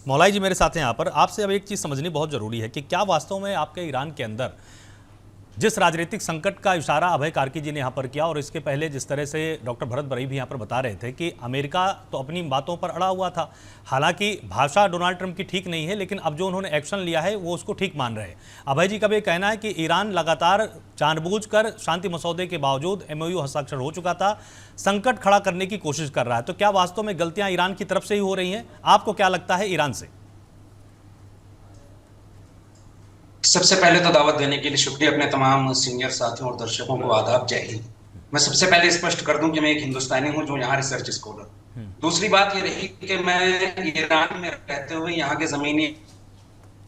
मौलाई जी मेरे साथ हैं यहाँ पर। आपसे अब एक चीज़ समझनी बहुत ज़रूरी है कि क्या वास्तव में आपके ईरान के अंदर जिस राजनीतिक संकट का इशारा अभय कार्की जी ने यहाँ पर किया, और इसके पहले जिस तरह से डॉक्टर भरत बरई भी यहाँ पर बता रहे थे कि अमेरिका तो अपनी बातों पर अड़ा हुआ था, हालांकि भाषा डोनाल्ड ट्रंप की ठीक नहीं है, लेकिन अब जो उन्होंने एक्शन लिया है वो उसको ठीक मान रहे हैं। अभय जी का भी कहना है कि ईरान लगातार जानबूझकर शांति मसौदे के बावजूद MOU हस्ताक्षर हो चुका था, संकट खड़ा करने की कोशिश कर रहा है। तो क्या वास्तव में गलतियां ईरान की तरफ से ही हो रही हैं? आपको क्या लगता है ईरान से? सबसे पहले तो दावत देने के लिए शुक्रिया। अपने तमाम सीनियर साथियों और दर्शकों को आदाब, जय हिंद। मैं सबसे पहले स्पष्ट कर दूं कि मैं एक हिंदुस्तानी हूं जो यहाँ रिसर्च स्कॉलर। दूसरी बात ये रही कि मैं ईरान में रहते हुए यहाँ के जमीनी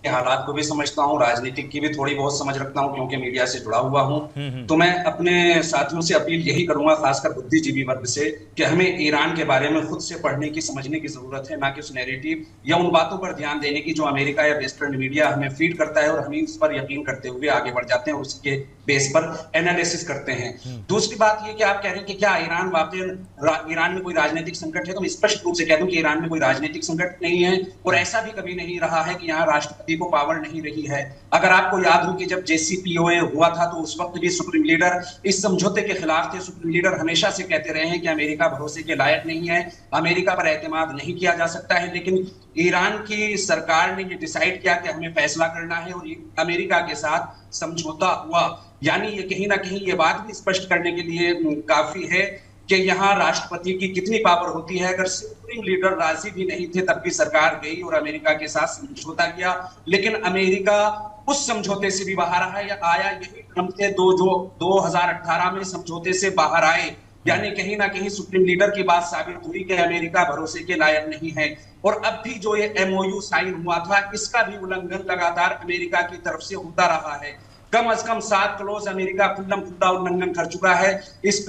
हालात को भी समझता हूँ, राजनीतिक की भी थोड़ी बहुत समझ रखता हूँ क्योंकि मीडिया से जुड़ा हुआ हूँ। तो मैं अपने साथियों से अपील यही करूंगा, खासकर बुद्धिजीवी वर्ग से, कि हमें ईरान के बारे में खुद से पढ़ने की, समझने की जरूरत है, ना कि उस नैरेटिव या उन बातों पर ध्यान देने की जो अमेरिका या वेस्टर्न मीडिया हमें फीड करता है और हम उस पर यकीन करते हुए आगे बढ़ जाते हैं और उसके बेस पर एनालिसिस करते हैं। दूसरी बात ये कि आप कह रहे हैं कि क्या ईरान वाकई ईरान में कोई राजनीतिक संकट है, तो मैं स्पष्ट रूप से कह दूं कि ईरान में कोई राजनीतिक संकट नहीं है और ऐसा भी कभी नहीं रहा है कि यहाँ राष्ट्रपति को पावर नहीं रही है। अगर आपको याद हो कि जब JCPOA हुआ था तो उस वक्त भी सुप्रीम लीडर इस समझौते के खिलाफ थे। सुप्रीम लीडर हमेशा से कहते रहे हैं कि अमेरिका भरोसे के लायक नहीं है, अमेरिका पर एतमाद नहीं किया जा सकता है, लेकिन ईरान की सरकार ने ये डिसाइड किया कि हमें फैसला करना है और अमेरिका के साथ समझौता हुआ। यानी ये कहीं ना कहीं ये बात भी स्पष्ट करने के लिए काफी है कि यहाँ राष्ट्रपति की कितनी पावर होती है। अगर सुप्रीम लीडर राजी भी नहीं थे तब भी सरकार गई और अमेरिका के साथ समझौता किया, लेकिन अमेरिका उस समझौते से भी बाहर आया। यही ट्रंप थे जो 2018 में समझौते से बाहर आए। यानी कहीं ना कहीं सुप्रीम लीडर की बात साबित हुई कि अमेरिका भरोसे के लायक नहीं है। और अब भी जो ये MOU साइन हुआ था, इसका भी उल्लंघन लगातार अमेरिका की तरफ से होता रहा है। कम से कम 7 क्लॉज अमेरिका खुल्लम खुल्ला उल्लंघन कर चुका है। इस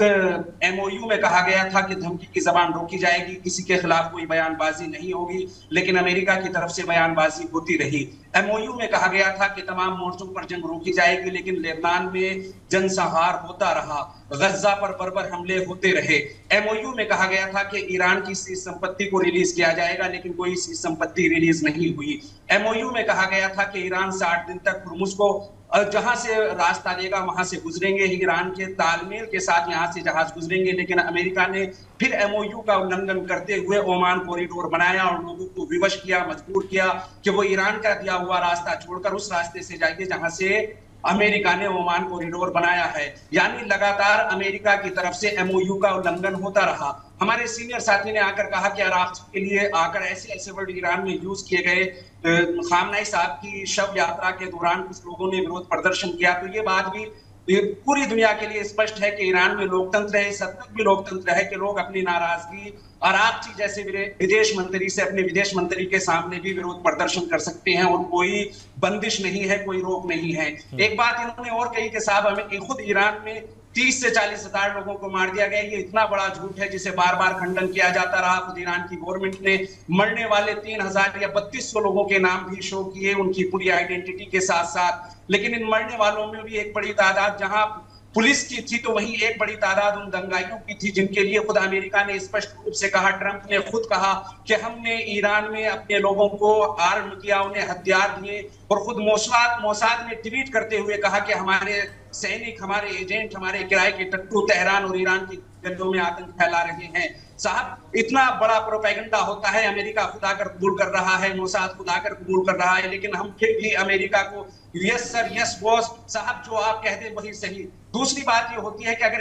MOU में कहा गया था कि धमकी की जबान रोकी जाएगी, किसी के खिलाफ कोई बयानबाजी नहीं होगी, लेकिन अमेरिका की तरफ से बयानबाजी होती रही। MOU में कहा गया था कि तमाम मोर्चों पर जंग रोकी जाएगी, लेकिन लेबनान में जनसंहार होता रहा, गज्जा पर बर्बर हमले होते रहे। MOU में कहा गया था कि ईरान की संपत्ति को रिलीज किया जाएगा, लेकिन कोई संपत्ति रिलीज नहीं हुई। MOU में कहा गया था कि ईरान से 8 दिन तक हुर्मुज को जहां से रास्ता देगा वहां से गुजरेंगे, ईरान के तालमेल के साथ यहां से जहाज गुजरेंगे, लेकिन अमेरिका ने फिर MOU का उल्लंघन करते हुए ओमान कॉरिडोर बनाया और लोगों को विवश किया, मजबूर किया कि वो ईरान का दिया हुआ रास्ता छोड़कर उस रास्ते से जाइए जहां से अमेरिका ने ओमान कॉरिडोर बनाया है। यानी लगातार अमेरिका की तरफ से MOU का उल्लंघन होता रहा। हमारे सीनियर साथी ने आकर कहा कि अराफ के लिए आकर ऐसे वर्ड ईरान में यूज किए गए। खामनेई साहब की शव यात्रा के दौरान कुछ लोगों ने विरोध प्रदर्शन किया, तो ये बात भी पूरी दुनिया के लिए स्पष्ट है कि ईरान में लोकतंत्र है, सब तक भी लोकतंत्र है कि लोग अपनी नाराजगी अरागची जैसे विदेश मंत्री से अपने विदेश मंत्री के सामने भी विरोध प्रदर्शन कर सकते हैं और कोई बंदिश नहीं है, कोई रोक नहीं है। एक बात इन्होंने और कही कि साहब हमें खुद ईरान में 30 से 40 हजार लोगों को मार दिया गया। ये इतना बड़ा झूठ है जिसे बार बार खंडन किया जाता रहा। खुद ईरान की गवर्नमेंट ने मरने वाले 3000 या 3200 लोगों के नाम भी शो किए, उनकी पूरी आइडेंटिटी के साथ साथ। लेकिन इन मरने वालों में भी एक बड़ी तादाद जहां पुलिस की थी, तो वहीं एक बड़ी तादाद उन दंगाइयों की थी जिनके लिए खुद अमेरिका ने स्पष्ट रूप से कहा, ट्रंप ने खुद कहा कि हमने ईरान में अपने लोगों को आर्म किया, उन्हें हथियार दिए। और खुद मोसाद ने ट्वीट करते हुए कहा कि हमारे सैनिक, हमारे एजेंट, हमारे किराए के टट्टू तेहरान और ईरान की गलियों में आतंक फैला रहे हैं। साहब इतना बड़ा प्रोपेगेंडा होता है, अमेरिका खुदा कर कबूल कर रहा है, मोसाद खुदा कर कबूल कर रहा है, लेकिन हम फिर भी अमेरिका को यस सर, यस बॉस साहब, जो आप कहते वही सही। दूसरी बात ये होती है कि अगर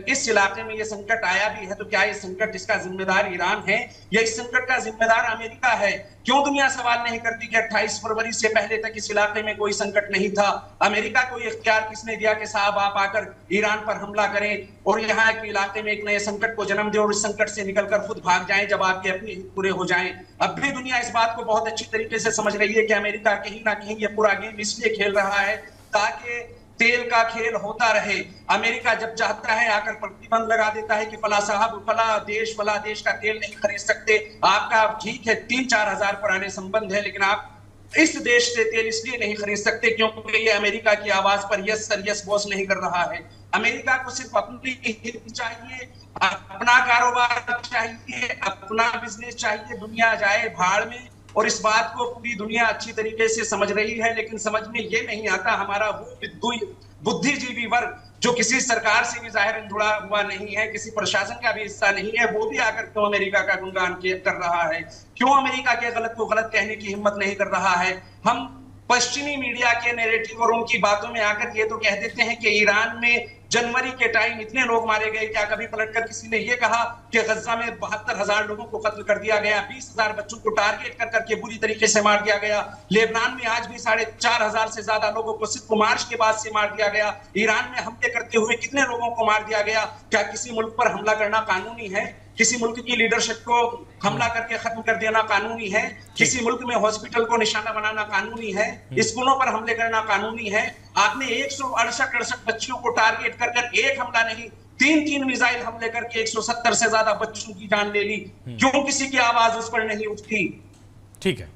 इस इलाके में ये संकट आया भी है तो क्या ये संकट इसका जिम्मेदार ईरान है या इस संकट का जिम्मेदार अमेरिका है? क्यों दुनिया सवाल नहीं करती कि 28 फरवरी से पहले तक इस इलाके में कोई संकट नहीं था? अमेरिका को इख्तियार किसने दिया कि साहब आप आकर ईरान पर हमला करें और यहाँ के इलाके में एक नए संकट को जन्म दे और इस संकट से निकलकर खुद भाग जाएं जब आपके अपने हित पूरे हो जाएं? अब भी दुनिया इस बात को बहुत अच्छी तरीके से समझ रही है कि अमेरिका कहीं ना कहीं ये पूरा गेम इसलिए खेल रहा है ताकि तेल का खेल होता रहे। अमेरिका जब चाहता है आकर प्रतिबंध लगा देता है कि फला साहब फला देश का तेल नहीं खरीद सकते। आपका ठीक है 3-4 हजार पुराने संबंध है, लेकिन आप इस देश से तेल इसलिए नहीं खरीद सकते क्योंकि ये अमेरिका की आवाज पर यस सर यस बॉस नहीं कर रहा है। अमेरिका को सिर्फ अपनी हित चाहिए, अपना कारोबार चाहिए, अपना बिजनेस चाहिए, दुनिया जाए भाड़ में। और इस बात को पूरी दुनिया अच्छी तरीके से समझ रही है, लेकिन समझ में ये नहीं आता हमारा वो बुद्धिजीवी वर्ग जो किसी सरकार से भी जाहिर जुड़ा हुआ नहीं है, किसी प्रशासन का भी हिस्सा नहीं है, वो भी आकर क्यों अमेरिका का गुणगान कर रहा है, क्यों अमेरिका के गलत को गलत कहने की हिम्मत नहीं कर रहा है। हम पश्चिमी मीडिया के नैरेटिव और उनकी बातों में आकर ये तो कह देते हैं कि ईरान में जनवरी के टाइम इतने लोग मारे गए, क्या कभी पलटकर किसी ने यह कहा कि गजा में 72,000 लोगों को कत्ल कर दिया गया, 20,000 बच्चों को टारगेट कर करके बुरी तरीके से मार दिया गया, लेबनान में आज भी 4,500 से ज्यादा लोगों को सिर्फ मार्च के बाद से मार दिया गया, ईरान में हमले करते हुए कितने लोगों को मार दिया गया। क्या किसी मुल्क पर हमला करना कानूनी है? किसी मुल्क की लीडरशिप को हमला करके खत्म कर देना कानूनी है? किसी मुल्क में हॉस्पिटल को निशाना बनाना कानूनी है? स्कूलों पर हमले करना कानूनी है? आपने 168 बच्चियों को टारगेट कर एक हमला नहीं, 3 मिसाइल हमले करके 170 से ज्यादा बच्चों की जान ले ली। क्यों किसी की आवाज उस पर नहीं उठती? ठीक है।